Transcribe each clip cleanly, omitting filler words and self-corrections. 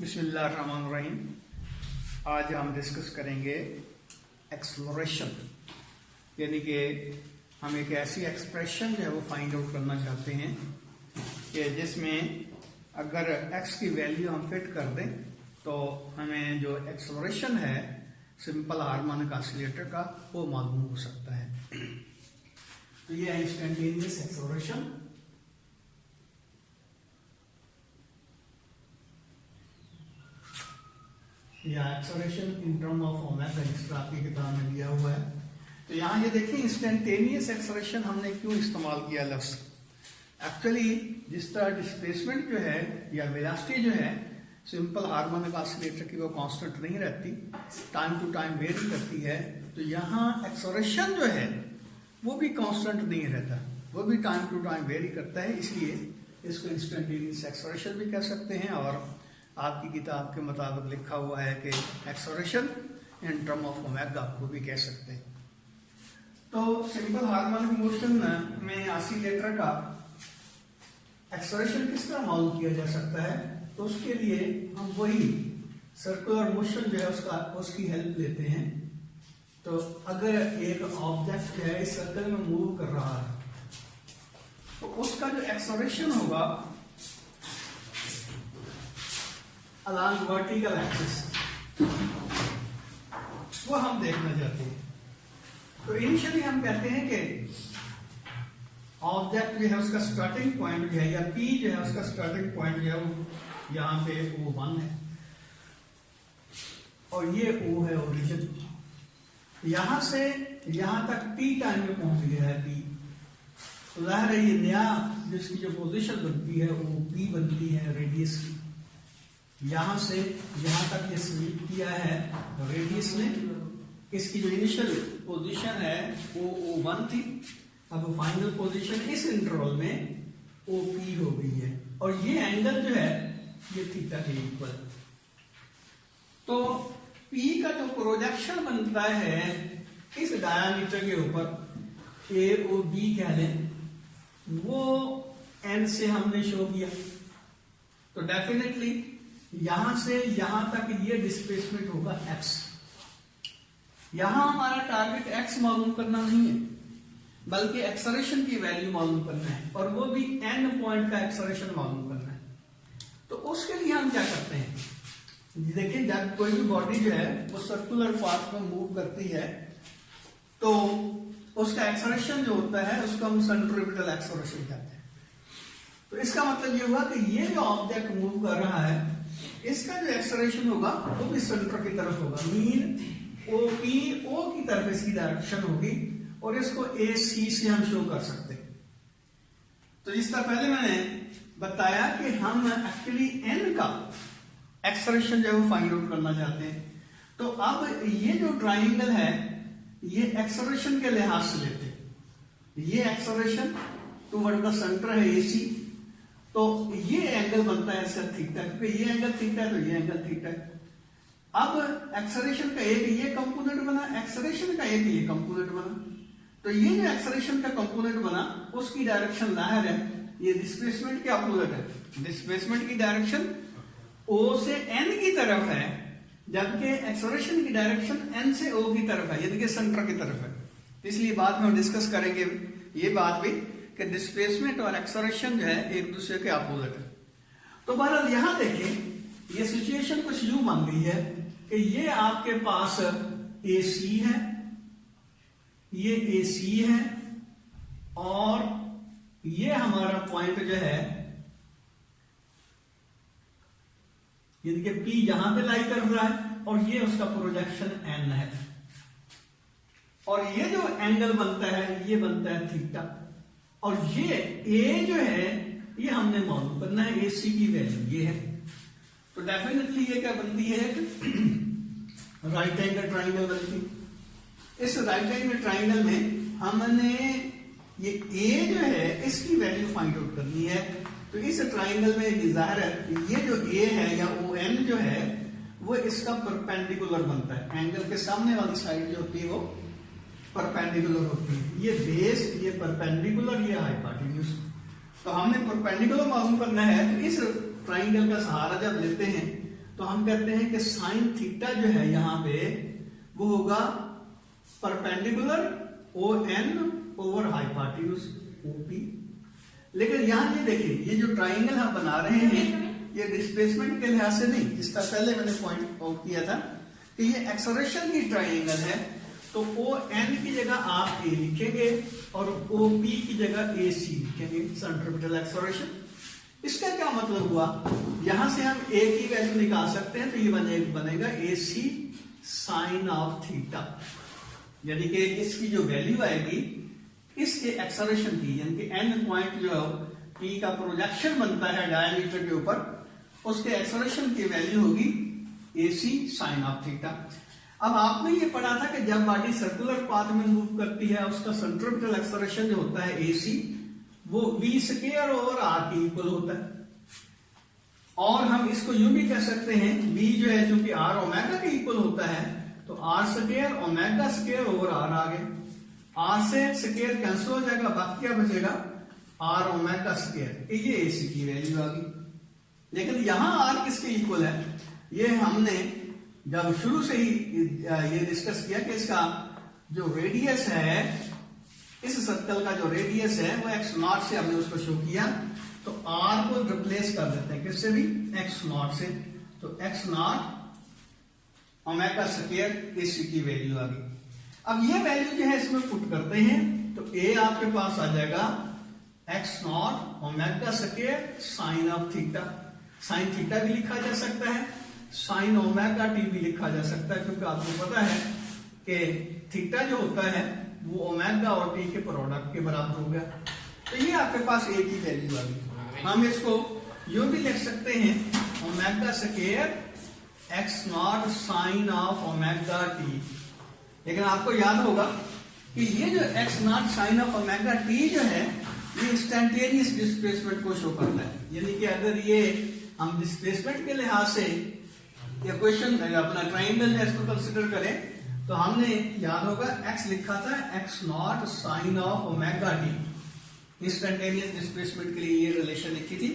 बिस्मिल्लाहिर्रहमानिर्रहीम। आज हम डिस्कस करेंगे एक्सप्लोरेशन, यानी कि हम एक ऐसी एक्सप्रेशन जो है वो फाइंड आउट करना चाहते हैं कि जिसमें अगर x की वैल्यू हम फिट कर दें तो हमें जो एक्सप्लोरेशन है सिंपल हार्मोनिक ऑसिलेटर का वो मालूम हो सकता है। तो ये है इंस्टेंटेनियस एक्सप्लोरेशन। या exploration in term of omega, इस तरह आपकी किताब में दिया हुआ है। तो यहाँ ये देखिए इंस्टेंटेनियस एक्सप्लोरेशन हमने क्यों इस्तेमाल किया लफ्ज। एक्चुअली जिस तरह डिस्प्लेसमेंट जो है या वेलोसिटी जो है सिंपल हार्मोनिक ऑसिलेटर की वो कांस्टेंट नहीं रहती, टाइम टू टाइम वेरी करती है। तो यहाँ एक्सप्लोरेशन जो है वो भी कांस्टेंट नहीं रहता, वो भी टाइम टू टाइम वेरी करता है। इसलिए इसको इंस्टेंटेनियस एक्सप्लोरेशन भी कह सकते हैं। और आपकी किताब के मुताबिक लिखा हुआ है कि exploration in term of omega को भी कह सकते हैं। तो सिंपल हार्मोनिक मोशन में ऑसिलेटर का एक्सप्लोरेशन किस तरह मालूम किया जा सकता है, तो उसके लिए हम वही सर्कुलर मोशन जो है उसकी हेल्प लेते हैं। तो अगर एक ऑब्जेक्ट जो है इस सर्कल में मूव कर रहा है तो उसका जो एक्सप्लोरेशन होगा अलॉन्ग वर्टिकल एक्सिस वो हम देखना चाहते हैं। तो इनिशियली हम कहते हैं कि ऑब्जेक्ट जो है उसका स्टार्टिंग पॉइंट जो है या P जो है उसका स्टार्टिंग पॉइंट जो है वो यहां पे O1 है और ये O है ओरिजिन। यहां से यहां तक T टाइम में पहुंच गया है P। तो जाहिर है ये नया जिसकी जो पोजीशन बनती है वो P बनती है रेडियस की। यहां से यहां तक ये स्वीप किया है रेडियस ने। इसकी जो इनिशियल पोजीशन है वो O1 थी, अब फाइनल पोजीशन इस इंटरवल में OP हो गई है और ये एंगल जो है ये थीटा के इक्वल। तो P का जो प्रोजेक्शन बनता है इस डायमीटर के ऊपर AOB कह लें, वो N से हमने शो किया। तो डेफिनेटली यहां से यहां तक ये डिस्प्लेसमेंट होगा x। यहां हमारा टारगेट x मालूम करना नहीं है बल्कि एक्सलेरेशन की वैल्यू मालूम करना है और वो भी n पॉइंट का एक्सलेरेशन मालूम करना है। तो उसके लिए हम क्या करते हैं, देखिए जब कोई भी बॉडी जो है वो सर्कुलर पाथ में मूव करती है तो उसका एक्सलेरेशन जो होता है उसको हम सेंट्रीपिटल एक्सलेरेशन कहते हैं। तो इसका मतलब ये हुआ कि ये जो ऑब्जेक्ट मूव कर रहा है इसका जो एक्सलेरेशन होगा वो भी सेंटर की तरफ होगा। मीन OP O की तरफ इसकी डायरेक्शन होगी और इसको AC से हम शो कर सकते हैं। तो जिस तरह पहले मैंने बताया कि हम एक्चुअली N का एक्सलेरेशन जो है वो फाइंड आउट करना चाहते हैं। तो अब ये जो ट्राइंगल है ये एक्सलेरेशन के लिहाज से लेते हैं। ये एक्सलेरेशन टुवर्ड द सेंटर है AC, तो ये एंगल बनता है इसका थीटा, क्योंकि ये एंगल थीटा है तो ये एंगल थीटा है। अब एक्सलेरेशन का एक ये कंपोनेंट बना, एक्सलेरेशन का एक ये कंपोनेंट बना। तो ये जो एक्सलेरेशन का कंपोनेंट बना उसकी डायरेक्शन जाहिर है ये डिस्प्लेसमेंट के अपोजिट है। डिस्प्लेसमेंट की डायरेक्शन O से N की तरफ है जबकि एक्सलेरेशन की डायरेक्शन N से O की तरफ है, यानी कि सेंटर की तरफ है। इसलिए बाद में हम डिस्कस करेंगे ये बात भी कि डिस्प्लेसमेंट और एक्सलेरेशन जो है एक दूसरे के अपोजिट है। तो बहरहाल यहां देखिए ये सिचुएशन कुछ यूं मान गई है कि ये आपके पास AC है, ये AC है और ये हमारा पॉइंट जो है यानी कि P यहां पे लाई कर रहा है और ये उसका प्रोजेक्शन N है और ये जो एंगल बनता है ये बनता है थीटा और ये A जो है ये हमने मालूम करना है, AC की वैल्यू ये है। तो डेफिनेटली ये क्या बनती है राइट एंगल ट्राइंगल बनती। इस राइट एंगल ट्राइंगल में हमने ये A जो है इसकी वैल्यू फाइंड आउट करनी है। तो इस ट्राइंगल में जाहिर है ये जो A है या ON जो है वो इसका परपेंडिकुलर बनता है। एंगल के सामने वाली साइड जो होती है वो परपेंडिकुलर होती है। ये बेस, ये परपेंडिकुलर, ये हाइपोटेन्यूज। तो हमने परपेंडिकुलर मालूम करना है तो इस ट्राइंगल का सहारा जब लेते हैं तो हम कहते हैं कि साइन थीटा जो है यहाँ पे वो होगा perpendicular O N over hypotenuse OP. लेकिन यहाँ ये देखिए, ये जो ट्राइंगल हम बना रहे हैं ये डिस्प्लेसमेंट के लिहाज से नहीं, जिसका पहले मैंने पॉइंट आउट किया था कि ये एक्सेलरेशन की ट्राइंगल है, तो ओ एन की जगह आप ए लिखेंगे और ओ पी की जगह ए सी लिखेंगे, सेंट्रीपिटल एक्सेलरेशन। इसका क्या मतलब हुआ, यहां से हम ए की वैल्यू निकाल सकते हैं, तो ये बनेगा ए सी साइन ऑफ थीटा, यानी कि इसकी जो वैल्यू आएगी इसके एक्सेलरेशन की, यानी कि एन पॉइंट जो पी का प्रोजेक्शन बनता है डायमीटर के ऊपर, उसके एक्सेलरेशन की वैल्यू होगी ए सी साइन ऑफ थीटा। अब आपने ये पढ़ा था कि जब बॉडी सर्कुलर पाथ में मूव करती है उसका सेंट्रीपिटल एक्सेलरेशन जो होता है ए सी, वो वी स्क्वायर ओवर आर के इक्वल होता है। और हम इसको यूं भी कह सकते हैं, वी जो है चूंकि आर ओमेगा के इक्वल होता है, तो r square omega square over r आ गए, आर से स्क्वायर कैंसिल हो जाएगा, बाकी क्या बचेगा आर ओमेगा स्क्वायर, ये एसी की वैल्यू आ गई। लेकिन यहां आर किसके इक्वल है, ये हमने जब शुरू से ही ये डिस्कस किया कि इसका जो रेडियस है, इस सर्कल का जो रेडियस है वो एक्स नॉट से हमने उसको शो किया, तो आर को रिप्लेस कर देते हैं किससे भी, एक्स नॉट से, तो x not omega square AC की वैल्यू आ गई। अब ये वैल्यू जो है इसमें पुट करते हैं, तो ए आपके पास आ जाएगा x not omega square sine of theta, sine theta भी लिखा जा सकता है, साइन ओमेगा टी भी लिखा जा सकता है, क्योंकि आपको पता है कि थीटा जो होता है वो ओमेगा और टी के प्रोडक्ट के बराबर हो गया। तो ये आपके पास ए की वैल्यू आ गई। हम इसको यूं भी लिख सकते हैं, omega square x naught sine of omega t. लेकिन आपको याद होगा कि ये जो x naught sine of omega t जो है ये इंस्टेंटेनियस डिस्प्लेसमेंट को शो करता है, यानी कि अगर ये हम डिस्प्लेसमेंट के लिहाज से इक्वेशन अपना ट्राइंगल है इसको कंसिडर करें, तो हमने याद होगा एक्स लिखा था x naught sine of omega t, instantaneous displacement के लिए ये रिलेशन लिखी थी।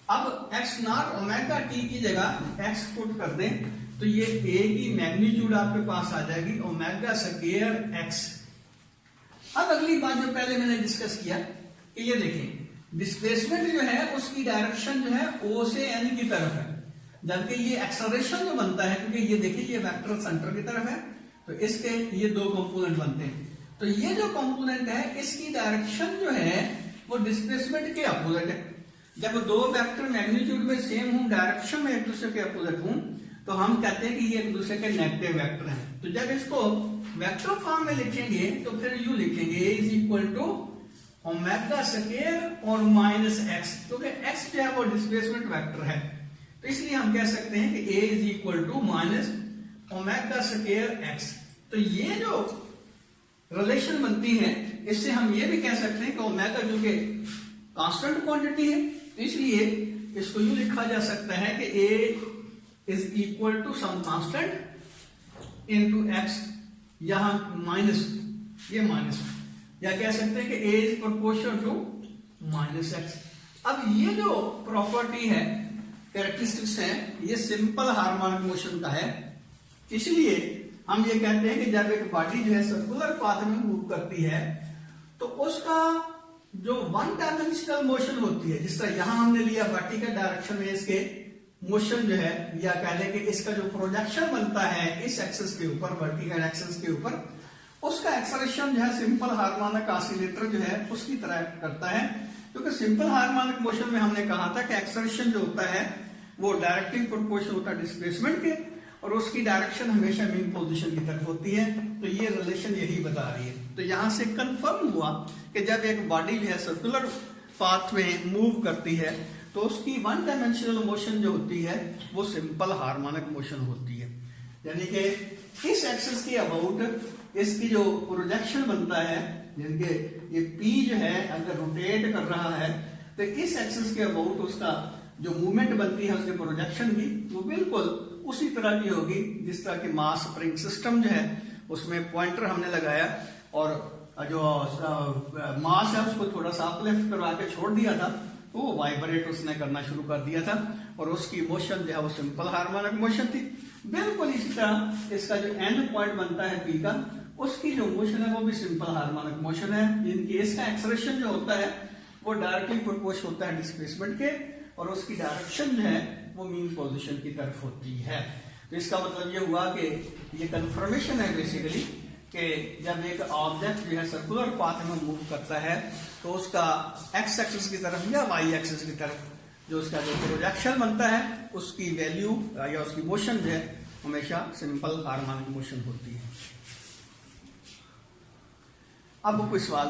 अब एक्स नॉट ओमेगा टी की जगह एक्स पुट कर दें, तो ये ए की मैग्नीट्यूड आपके पास आ जाएगी ओमेगा स्क्वायर एक्स। अब अगली बात जो पहले मैंने डिस्कस किया कि ये देखें डिस्प्लेसमेंट जो है उसकी डायरेक्शन जो है ओ से एन की तरफ है, जबकि ये एक्सेलरेशन जो बनता है, क्योंकि ये देखिए ये वेक्टर सेंटर की तरफ है, तो इसके ये दो कंपोनेंट बनते हैं, तो ये जो कंपोनेंट है इसकी डायरेक्शन जो है वो डिस्प्लेसमेंट के अपोजिट है। जब दो वेक्टर मैग्नीट्यूड में सेम हूं, डायरेक्शन में एक दूसरे के अपोजिट हूं, तो हम कहते हैं कि ये एक दूसरे के नेगेटिव वेक्टर हैं। तो जब इसको वेक्टर फॉर्म में लिखेंगे तो फिर यू लिखेंगे a is equal to omega square और माइनस एक्स, क्योंकि एक्स जो है वो डिस्प्लेसमेंट वेक्टर है, तो इसलिए हम कह सकते हैं कि a is equal to minus omega square x. तो ये जो रिलेशन बनती है इससे हम ये भी कह सकते हैं कि ओमेगा जो कि कांस्टेंट क्वांटिटी है, इसलिए इसको यूं लिखा जा सकता है कि a is equal to some constant into x, यहां माइनस, ये माइनस, या कह सकते हैं कि a is proportional to minus x. अब ये जो प्रॉपर्टी है, कैरेक्टरिस्टिक्स है, ये सिंपल हार्मोनिक मोशन का है, इसलिए हम ये कहते हैं कि जब एक बॉडी जो है सर्कुलर पाथ में मूव करती है तो उसका जो वन डायमेंशनल मोशन होती है, जिस तरह यहां हमने लिया बॉडी का डायरेक्शन में इसके मोशन जो है, या कह लें कि इसका जो प्रोजेक्शन बनता है इस एक्सिस के ऊपर, वर्टिकल एक्सिस के ऊपर, उसका एक्सेलरेशन जो है सिंपल हार्मोनिक ऑसिलेटर जो है उसकी तरह करता है। क्योंकि सिंपल हार्मोनिक मोशन में हमने कहा था कि एक्सेलरेशन जो होता है वो डायरेक्टली प्रोपोर्शनल होता है डिस्प्लेसमेंट के, और उसकी डायरेक्शन हमेशा मीन पोजीशन की तरफ होती है। तो ये रिलेशन यही बता रही है। तो यहां से कंफर्म हुआ कि जब एक बॉडी जो है सर्कुलर पाथ में मूव करती है तो उसकी वन डायमेंशनल मोशन जो होती है वो सिंपल हार्मोनिक मोशन होती है, यानी कि इस एक्सिस के अबाउट इसकी जो प्रोजेक्शन बनता है, यानी कि ये पी जो है अगर रोटेट कर रहा है तो इस एक्सिस के अबाउट उसका जो मूवमेंट बनती है उसके प्रोजेक्शन की वो बिल्कुल उसी तरह की होगी जिस तरह की मास स्प्रिंग सिस्टम जो है उसमें पॉइंटर हमने लगाया और जो मास है उसको थोड़ा सा अपलिफ्ट करवा के छोड़ दिया था, तो वो वाइब्रेट उसने करना शुरू कर दिया था, और उसकी मोशन जो है वो सिंपल हार्मोनिक मोशन थी। बिल्कुल इसी तरह इसका जो एंड पॉइंट बनता है पी का, उसकी जो मोशन है वो भी सिंपल हार्मोनिक मोशन है। इनकी इसका एक्सलेरेशन जो होता है वो डायरेक्टली प्रोपोर्शनल होता है डिस्प्लेसमेंट के, और उसकी डायरेक्शन जो है वो मीन पोजीशन की तरफ होती है। तो इसका मतलब ये हुआ कि ये कंफर्मेशन है बेसिकली कि जब एक ऑब्जेक्ट जो है सर्कुलर पाथ में मूव करता है तो उसका एक्स एक्सिस की तरफ या वाई एक्सिस की तरफ जो उसका जो प्रोजेक्शन बनता है उसकी वैल्यू या उसकी मोशन जो है हमेशा सिंपल हार्मोनिक मोशन होती है। अब कोई सवाल